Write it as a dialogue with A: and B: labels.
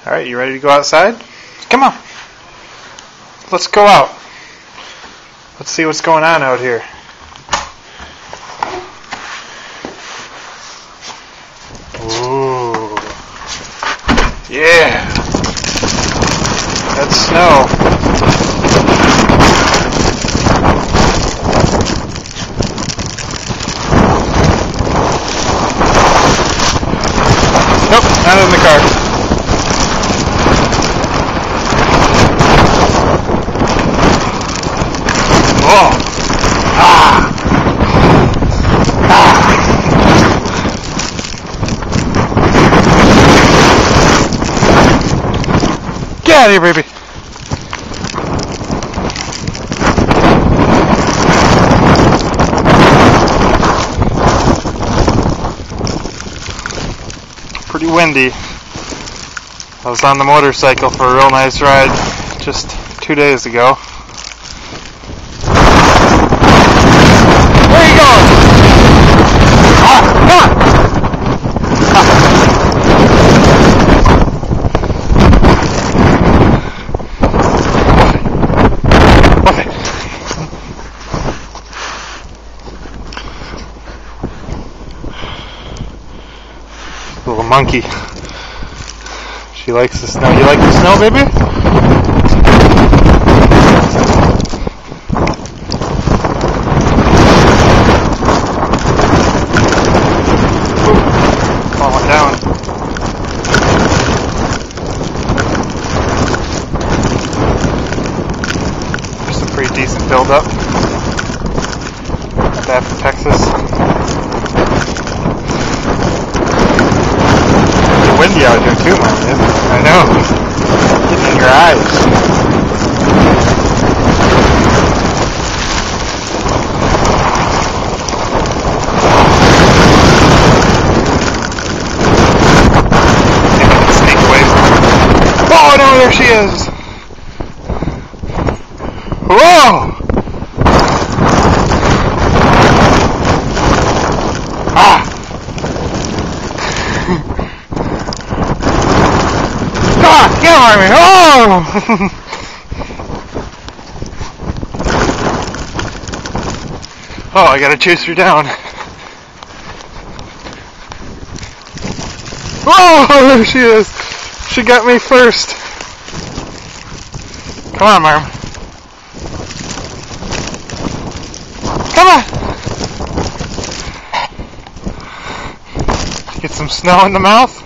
A: Alright, you ready to go outside? Come on. Let's go out. Let's see what's going on out here. Ooh. Yeah. That's snow. Nope, not in the car. Oh! Ah! Ah! Get out of here, baby! Pretty windy. I was on the motorcycle for a real nice ride just 2 days ago. Where are you going? Ah, come on! Okay. Little monkey. She likes the snow. You like the snow, baby? Falling down. There's a pretty decent build-up. Not bad for Texas. It's windy out here too, man. I know. Getting in your eyes. Oh no, there she is! Whoa! Ah! Ah! Get on me! Oh! Oh, I gotta chase her down. Oh, there she is! She got me first. Come on, Marm. Come on. Get some snow in the mouth.